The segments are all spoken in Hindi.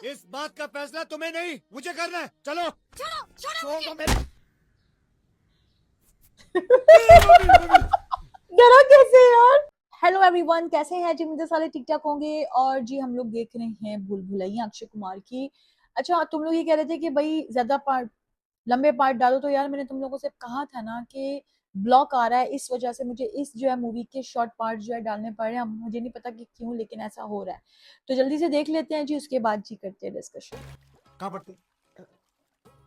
इस बात का फैसला तुम्हें नहीं मुझे करना है। चलो छोड़ो छोड़ो छोड़ो मुझे। मेरे। डरा कैसे यार। हेलो एवरीवन, कैसे हैं जी? मुझे सारे ठीक ठाक होंगे। और जी हम लोग देख रहे हैं भूल भुलैया अक्षय कुमार की। अच्छा, तुम लोग ये कह रहे थे कि भाई ज्यादा पार्ट, लंबे पार्ट डालो, तो यार मैंने तुम लोगों से कहा था ना कि ब्लॉक आ रहा है, इस वजह से मुझे इस जो है मूवी के शॉर्ट पार्ट जो है डालने पड़ रहे हैं। मुझे नहीं पता कि क्यों, लेकिन ऐसा हो रहा है। तो जल्दी से देख लेते हैं जी, उसके बाद जी करते हैं डिस्कशन। कहाँ पढ़ते हो?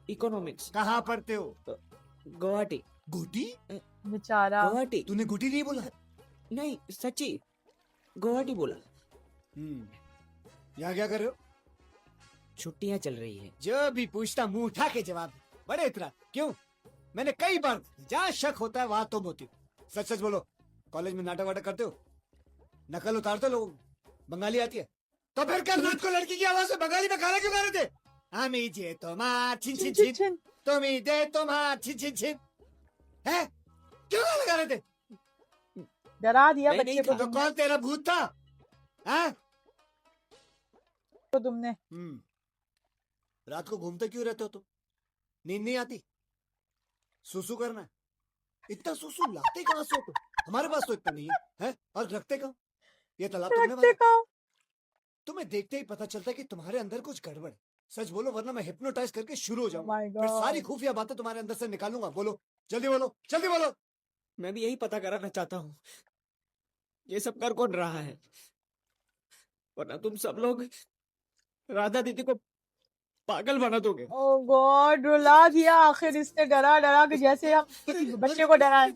इकोनॉमिक्स। कहाँ पढ़ते हो? गुवाहाटी। गुटी? बेचारा गुवाहाटी। तूने गुटी नहीं बोला? नहीं सच्ची, गुवाहाटी बोला। यहाँ क्या कर रहे हो? छुट्टियां चल रही है। जो भी पूछता मुंह उठा के जवाब दे। बड़े इतना क्यों? मैंने कई बार जहाँ शक होता है वहां तुम होती हो। सच सच बोलो, कॉलेज में नाटक वाटक करते हो? नकल उतारते हो? लोग बंगाली आती है तो फिर कल रात को लड़की की आवाज से बंगाली में गाना क्यों गा रहे थे? हमी जे तुम्हार छिन छिन छिन, तुमी दे तुम्हार छिन छिन छिन, है क्यों गाना गा रहे थे? डरा दिया मैं बच्चे नहीं को था। तो कौन तेरा भूत था? हैं? तुमने। रात को घूमते क्यों रहते हो तुम? नींद नहीं आती? सुसु करना है? इतना सुसु लाते कहाँ से हो तुम? हमारे पास तो इतना नहीं है, और रखते कहाँ? ये तालाब तुमने रखते बनाया? कहाँ? तुम्हें देखते ही पता चलता है कि तुम्हारे अंदर कुछ गड़बड़ है। सच बोलो वरना मैं हिप्नोटाइज करके शुरू हो Oh जाऊंगा। my फिर God. सारी खुफिया बातें तुम्हारे अंदर से निकालूंगा। बोलो जल्दी बोलो जल्दी बोलो। मैं भी यही पता कराना चाहता हूँ, ये सब कर कौन रहा है, वरना तुम सब लोग राधा दीदी को पागल बना दोगे। ओह गॉड, रुला दिया आखिर इसने, डरा डरा के जैसे हम किसी बच्चे को डराए।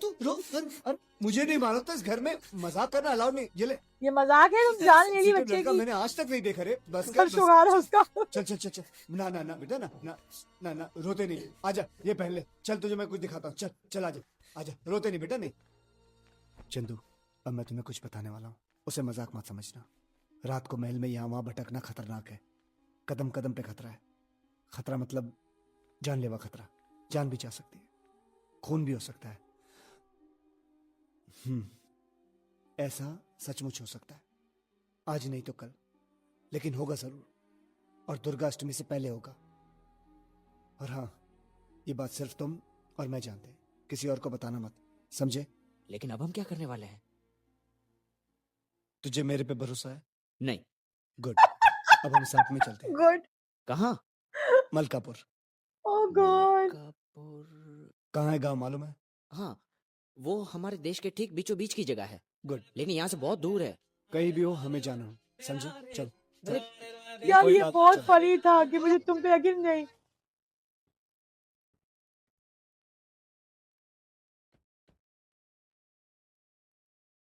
मुझे नहीं मालूम था इस घर में मजाक करना अलाउड नहीं। ये ले, ये मजाक है? तुम जान ले ली सीक्रेट बच्चे लड़का की। मैंने आज तक नहीं देखा रे। बस कर, पर बस। शुगर है उसका। चल चल चल चल, ना ना ना बेटा, ना ना ना ना, रोते नहीं। आजा, ये पहन ले। चल तुझे मैं कुछ दिखाता हूँ। चल चल आजा आजा, रोते नहीं बेटा, नहीं। चंदू, अब मैं तुम्हें कुछ बताने वाला हूँ, उसे मजाक मत समझना। रात को महल में यहाँ वहाँ भटकना खतरनाक है। कदम कदम पे खतरा है। खतरा मतलब जानलेवा खतरा। जान भी जा सकती है, खून भी हो सकता है। ऐसा सचमुच हो सकता है, आज नहीं तो कल, लेकिन होगा जरूर। और दुर्गा अष्टमी से पहले होगा। और हाँ, ये बात सिर्फ तुम और मैं जानते हैं, किसी और को बताना मत, समझे? लेकिन अब हम क्या करने वाले हैं? तुझे मेरे पे भरोसा है? नहीं। गुड। अब हम साथ में चलते हैं। गुड। कहाँ? मलकापुर। ओह गॉड। मलकापुर। कहाँ है गांव मालूम है? हाँ, वो हमारे देश के ठीक बीचों बीच की जगह है। गुड। लेकिन यहाँ से बहुत दूर है। कहीं भी हो हमें जाना हो, समझे? चल चल। यार कोई ये बात- बहुत चल। फनी था कि मुझे तुम पे यकीन नहीं।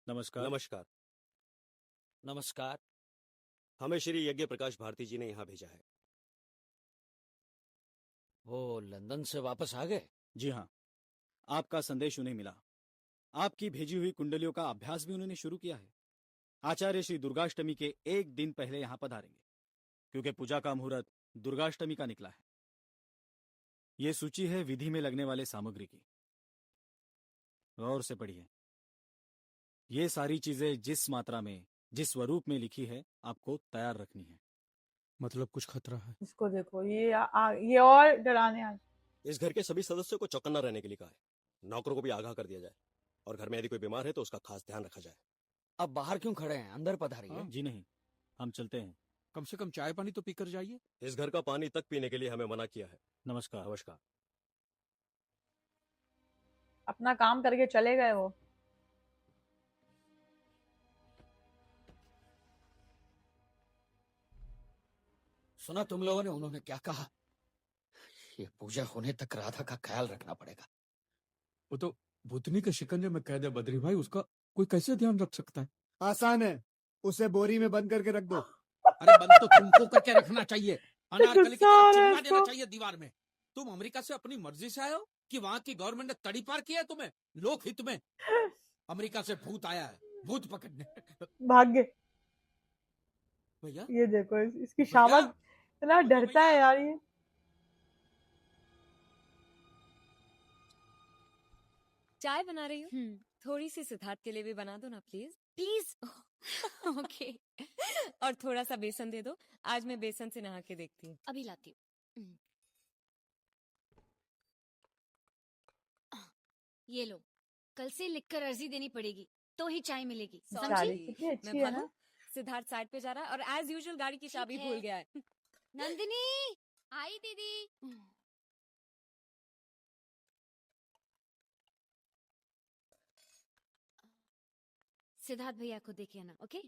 नमस्कार। नमस्कार। नमस्कार। हमें श्री यज्ञ प्रकाश भारती जी ने यहाँ भेजा है। वो लंदन से वापस आ गए? जी हाँ, आपका संदेश उन्हें मिला। आपकी भेजी हुई कुंडलियों का अभ्यास भी उन्होंने शुरू किया है। आचार्य श्री दुर्गाष्टमी के एक दिन पहले यहाँ पधारेंगे, क्योंकि पूजा का मुहूर्त दुर्गाष्टमी का निकला है। ये सूची है विधि में लगने वाले सामग्री की, गौर से पढ़िए। ये सारी चीजें जिस मात्रा में, जिस स्वरूप में लिखी है, आपको तैयार रखनी है। मतलब कुछ खतरा है? इसको देखो, ये और डराने आ। इस घर के सभी सदस्यों को चौकन्ना रहने के लिए कहा है। नौकरों को भी आगाह कर दिया जाए, और घर में यदि कोई बीमार है तो उसका खास ध्यान रखा जाए। अब बाहर क्यों खड़े हैं, अंदर पधारिए। जी नहीं, हम चलते हैं। कम से कम चाय पानी तो पीकर जाइए। इस घर का पानी तक पीने के लिए हमें मना किया है। नमस्कार। नमस्कार। अपना काम करके चले गए वो। सुना तुम लोगों ने उन्होंने क्या कहा? ये पूजा होने तक राधा का ख्याल रखना पड़ेगा। वो तो भूतनी के शिकंजे में कैद है बद्री भाई, उसका कोई कैसे ध्यान रख सकता है? आसान है, उसे बोरी में बंद करके रख दो। अरे बंद तो तुमको करके रखना चाहिए, अनारकली की तरह चिपका देना चाहिए दीवार में। तुम अमेरिका से अपनी मर्जी से आए हो कि वहाँ की गवर्नमेंट ने तड़ी पार किया है तुम्हें लोक हित में? अमेरिका से भूत आया है, भूत पकड़ने। भाग्य। भैया ये देखो इसकी शामत, इतना डरता है यार ये। चाय बना रही हूँ। थोड़ी सी सिद्धार्थ के लिए भी बना दो ना प्लीज। प्लीज। ओके। और थोड़ा सा बेसन दे दो, आज मैं बेसन से नहा के देखती हूँ। अभी लाती हूँ। ये लो, कल से लिखकर अर्जी देनी पड़ेगी तो ही चाय मिलेगी, बेचारी समझी? कितनी मैं अच्छी है ना। भागूं? सिद्धार्थ साइड पे जा रहा है और एज यूजुअल गाड़ी की चाबी ठीक है। भूल गया है। नंदिनी, आई दीदी। सिद्धार्थ भैया को देखे आना, ओके?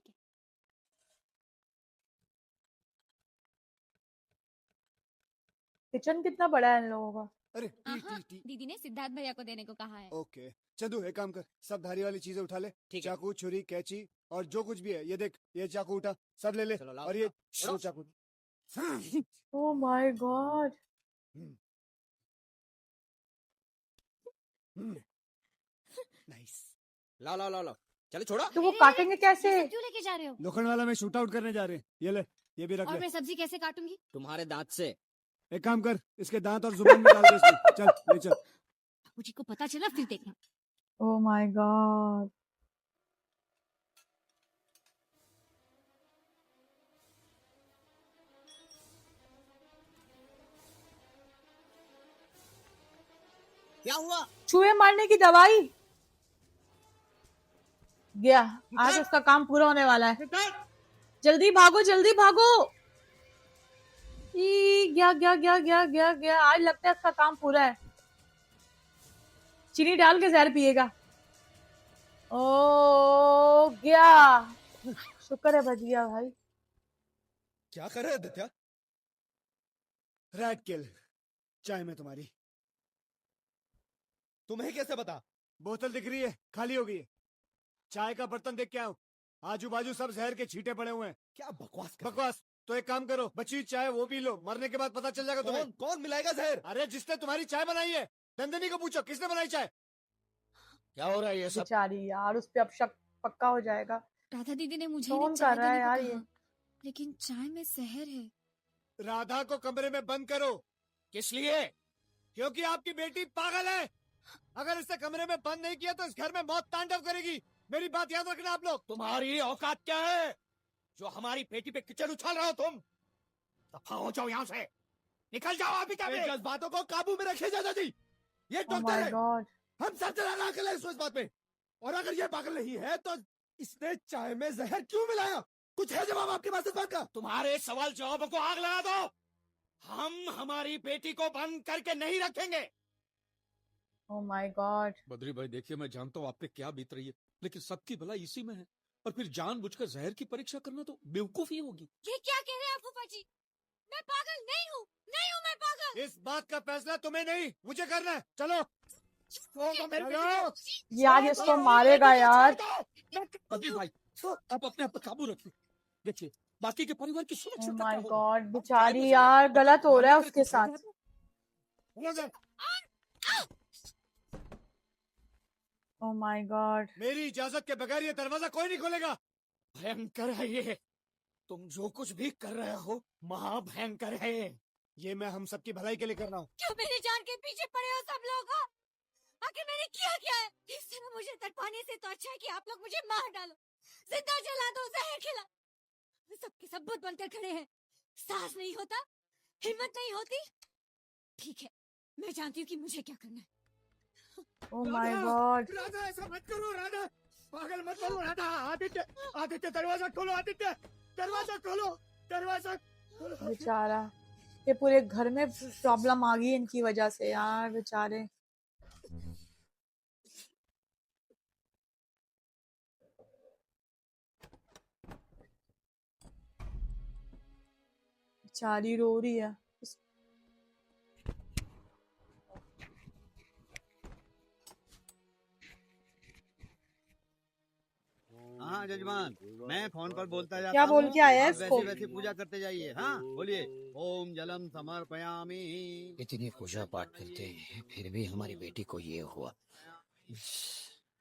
किचन कितना बड़ा है इन लोगों का। अरे टी आहा, टी टी दीदी ने सिद्धार्थ भैया को देने को कहा है। ओके चंदू एक काम कर, सब धारी वाली चीजें उठा ले, ठीक है। चाकू छुरी कैंची और जो कुछ भी है, ये देख ये चाकू उठा, सब ले ले। चलो लाओ। और ये उठाओ। दो चाकू। ओह माय गॉड। नाइस। लाओ लाओ लाओ लाओ, चलो छोड़ो। तो वो अरे, काटेंगे कैसे। ये सब क्यों लेके जा रहे हो? लोखंड वाला में शूट आउट करने जा रहे हैं, ये ले, ये भी रख और ले। मैं सब्जी कैसे काटूंगी? तुम्हारे दांत से। एक काम कर, इसके दांत और जुबान में डाल दे इसमें। चल ले चल। बाबूजी को पता चला फिर देखना। ओह माय गॉड। क्या हुआ? चूहे मारने की दवाई गया। आज उसका काम पूरा होने वाला है। जल्दी भागो जल्दी भागो। गया गया गया गया गया गया। आज लगता है इसका काम पूरा है। चीनी डाल के जहर पिएगा। ओ गया। शुक्र है बच गया भाई। क्या कर रहे हैं आदित्य? रैट किल, चाय में तुम्हारी। तुम्हें कैसे पता? बोतल दिख रही है, खाली हो गई है। चाय का बर्तन देख के आओ, आजू बाजू सब जहर के छींटे पड़े हुए हैं। क्या बकवास बकवास। तो एक काम करो, बची हुई चाय वो पी लो, मरने के बाद पता चल जाएगा तुम्हें। कौन मिलाएगा जहर? अरे जिसने तुम्हारी चाय बनाई है, नंदिनी को पूछो किसने बनाई चाय। क्या हो रहा है ये सब? बेचारी यार, उस पे अब शक पक्का हो जाएगा। राधा दीदी ने मुझे कौन ही चाय कर रहा है देने को यार कहा, ये? लेकिन चाय में जहर है। राधा को कमरे में बंद करो। किस लिए? क्योंकि आपकी बेटी पागल है। अगर इसे कमरे में बंद नहीं किया तो इस घर में मौत तांडव करेगी। मेरी बात याद रखना आप लोग। तुम्हारी औकात क्या है जो हमारी बेटी पे किचन उछाल रहे हो तुम? दफा हो जाओ यहाँ से, निकल जाओ अभी तक। जज्बातों को काबू में रखिए दादा जी, ये ओह डॉक्टर माय है। गॉड। हम सब चलाना अकल है इस बात में। और अगर ये पागल नहीं है तो इसने चाय में जहर क्यों मिलाया? कुछ है जवाब आपके पास इस बात का? तुम्हारे सवाल जवाबों को आग लगा दो। हम हमारी बेटी को बंद करके नहीं रखेंगे। ओह माय गॉड। बद्री भाई देखिए, मैं जानता हूँ आप पे क्या बीत रही है, लेकिन सबकी भलाई इसी में है। और फिर जानबूझकर जहर की परीक्षा करना तो बेवकूफी होगी। ये क्या कह रहे हैं आप फूफा जी? मैं पागल नहीं हूँ, नहीं हूँ मैं पागल। इस बात का फैसला तुम्हें नहीं मुझे करना है। चलो यार इसको मारेगा यार। बद्री भाई, आप अपने आप पर काबू रखिए। देखिए, बाकी के परिवार की सुरक्षा ओह का माय क्या होगा? गॉड। बेचारी यार, गलत हो रहा है उसके साथ। ओह माय गॉड। मेरी इजाजत के बगैर ये दरवाजा कोई नहीं खोलेगा। भयंकर है ये। तुम जो कुछ भी कर रहे हो महाभयंकर है। ये मैं हम सबकी भलाई के लिए कर रहा हूँ। क्यों मेरी जान के पीछे पड़े हो सब लोग? हाँ? आखिर मैंने किया क्या है? इस तरह मुझे तड़पाने से तो अच्छा है कि आप लोग मुझे मार डालो, जिंदा जला दो, जहर खिला। सबके सब बुत बनकर खड़े हैं। साहस नहीं होता, हिम्मत नहीं होती। ठीक है, मैं जानती हूँ कि मुझे क्या करना है। ओह माय गॉड। राधा ऐसा मत करो राधा, पागल मत करो राधा। आदित्य आदित्य दरवाजा खोलो, आदित्य दरवाजा खोलो, दरवाजा खोलो। बेचारा, ये पूरे घर में प्रॉब्लम आ गई इनकी वजह से यार, बेचारे। बेचारी रो रही है। हाँ जजमान, मैं फोन पर बोलता जाता क्या बोल के आया है आप इसको? वैसी वैसी पूजा करते जाइए। हाँ बोलिए, ओम जलम समर्पयामि। इतनी पूजा पाठ करते हैं फिर भी हमारी बेटी को ये हुआ।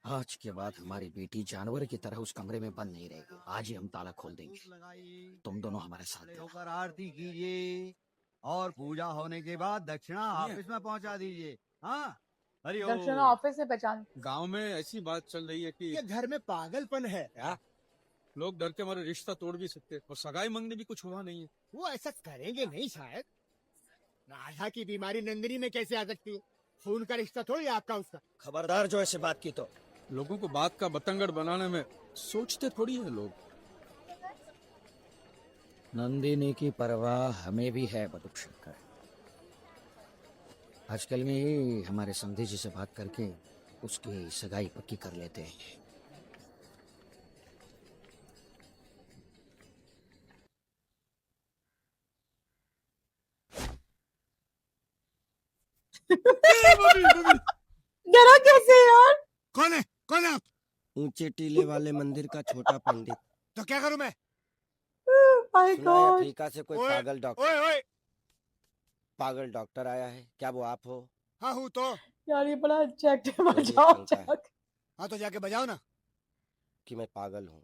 आज के बाद हमारी बेटी जानवर की तरह उस कमरे में बंद नहीं रहेगी। आज ही हम ताला खोल देंगे। तुम दोनों हमारे साथ खड़े जाओ। होकर आरती कीजिए और पूजा होने के बाद दक्षिणा ऑफिस में पहुंचा दीजिए। हाँ हरि ओम। दक्षिणा ऑफिस से पहचान। गांव में ऐसी बात चल रही है कि ये घर में पागलपन है। लोग डर के मारे रिश्ता तोड़ भी सकते हैं, और सगाई मंगनी भी कुछ हुआ नहीं है। वो ऐसा करेंगे नहीं शायद। राधा की बीमारी नंदिनी में कैसे आ सकती है? खून का रिश्ता थोड़ी है आपका उसका। खबरदार जो ऐसे बात की तो। लोगों को बात का बतंगड़ बनाने में सोचते थोड़ी है लोग। नंदिनी की परवाह हमें भी है बटुक शंकर। आजकल में ही हमारे समधी जी से बात करके उसकी सगाई पक्की कर लेते हैं। डरा कैसे यार? कौन है? कौन है आप? ऊंचे टीले वाले मंदिर का छोटा पंडित। तो क्या करूं मैं? माय सुना है गॉड। अफ्रीका से कोई ओए, पागल डॉक्टर ओए आया है। क्या वो आप हो? हाँ हूँ तो। यार ये बड़ा अच्छा एक्टर मुझे बजाओ शंका है जाके। हाँ तो जाके बजाओ ना। कि मैं पागल हूँ।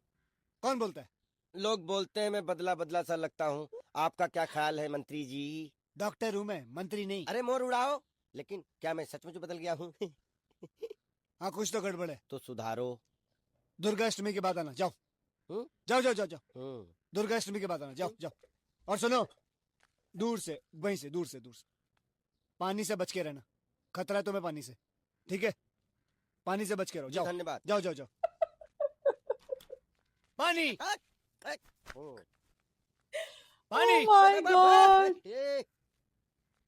कौन बोलता है? लोग बोलते हैं मैं बदला बदला सा लगता हूँ। आपका क्या ख्याल है मंत्री जी? डॉक्टर हूँ मैं, मंत्री नहीं। अरे मोर उड़ाओ, लेकिन क्या मैं सचमुच बदल गया हूँ? हाँ कुछ तो गड़बड़ है। तो सुधारो। दुर्गाष्टमी के बाद आना, जाओ। हम्म? जाओ जाओ जाओ जाओ। हम्म। दुर्गाष्टमी के बाद आना, जाओ जाओ। और सुनो, दूर से, वहीं से, दूर से, दूर से। पानी से बच के रहना, खतरा है तुम्हें पानी से, ठीक है? पानी से बच के रहो, जी, जाओ धन्यवाद। जाओ जाओ जाओ। पानी ओ, पानी माय गॉड। ए,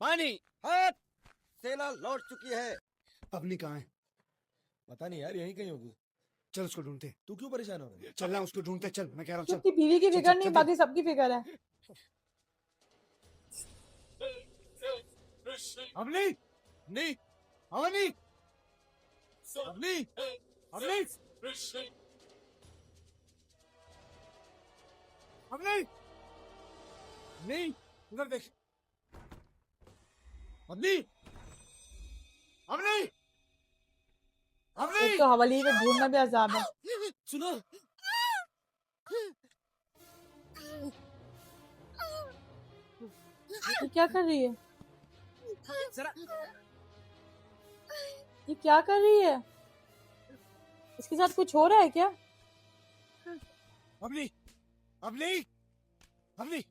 पानी। हट! सेना लौट चुकी है। अपनी कहाँ है? पता नहीं यार, यहीं कहीं होगी। चल उसको ढूंढते। तू क्यों परेशान हो रहा है? चलना उसको ढूंढते, चल मैं कह रहा हूँ चल। उसकी बीवी की चल, फिक्र चल, नहीं, चल, बाकी सबकी फिक्र है। अवनी, नहीं, अवनी, अवनी, अवनी, अवनी, नहीं, उधर देख। अवनी, अवनी, अवनी। एक तो हवाली में ढूंढना भी अजाब है। सुनो, ये क्या कर रही है? जरा ये क्या कर रही है? इसके साथ कुछ हो रहा है क्या? Avani, Avani, Avani.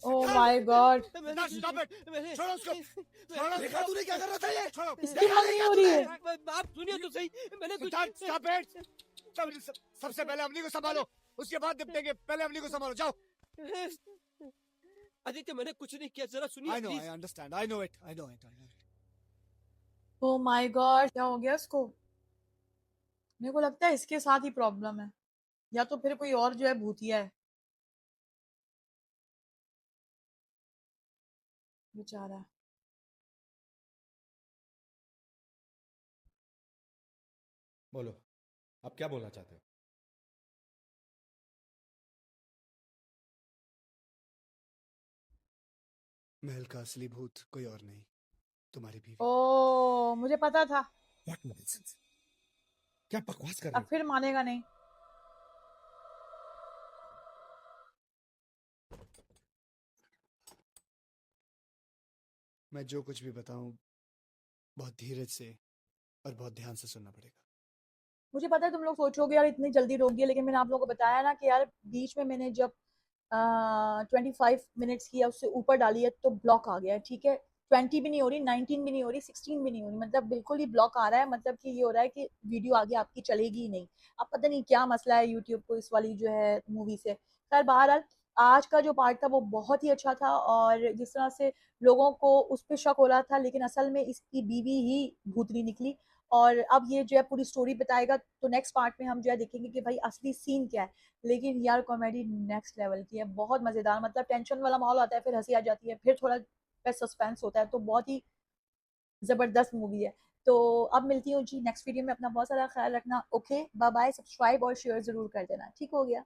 Oh my god. Stop it! छोड़ो उसको, छोड़ो। देखा तूने क्या कर रहा था ये? छोड़ो। इसकी मंगनी हो रही है। आप सुनिए तो सही, मैंने कुछ Stop it! सबसे पहले अवनी को संभालो, उसके बाद निपटेंगे। पहले अवनी को संभालो, जाओ। आदित्य, मैंने कुछ नहीं किया, जरा सुनिए। I know, please। I understand, I know it, I know it, I know it. Oh my God, क्या हो गया इसको? मेरे को लगता है इसके साथ ही प्रॉब्लम है, या तो फिर कोई और जो है भूतिया है बेचारा। बोलो, आप क्या बोलना चाहते हो? महल का असली भूत कोई और नहीं, तुम्हारी बीवी। ओह मुझे पता था। What nonsense! क्या बकवास कर अब फिर मानेगा नहीं। मैं जो कुछ भी बताऊं बहुत धीरज से और बहुत ध्यान से सुनना पड़ेगा। मुझे पता है तुम लोग सोचोगे यार इतनी जल्दी रोक दिया, लेकिन मैंने आप लोगों को बताया ना कि यार बीच में मैंने जब 25 मिनट्स की या उससे ऊपर डाली है तो ब्लॉक आ गया है, ठीक है? 20 भी नहीं हो रही, 19 भी नहीं हो रही, 16 भी नहीं हो रही, मतलब बिल्कुल ही ब्लॉक आ रहा है। मतलब कि ये हो रहा है कि वीडियो आगे आपकी चलेगी ही नहीं। अब पता नहीं क्या मसला है यूट्यूब को इस वाली जो है मूवी से। खैर बहरहाल आज का जो पार्ट था वो बहुत ही अच्छा था, और जिस तरह से लोगों को उस पर शक हो रहा था, लेकिन असल में इसकी बीवी ही भूतनी निकली। और अब ये जो है पूरी स्टोरी बताएगा, तो नेक्स्ट पार्ट में हम जो है देखेंगे कि भाई असली सीन क्या है। लेकिन यार कॉमेडी नेक्स्ट लेवल की है, बहुत मजेदार। मतलब टेंशन वाला माहौल आता है, फिर हंसी आ जाती है, फिर थोड़ा सस्पेंस होता है, तो बहुत ही जबरदस्त मूवी है। तो अब मिलती हूँ जी नेक्स्ट वीडियो में। अपना बहुत सारा ख्याल रखना। Okay bye bye. सब्सक्राइब और शेयर जरूर कर देना, ठीक हो गया?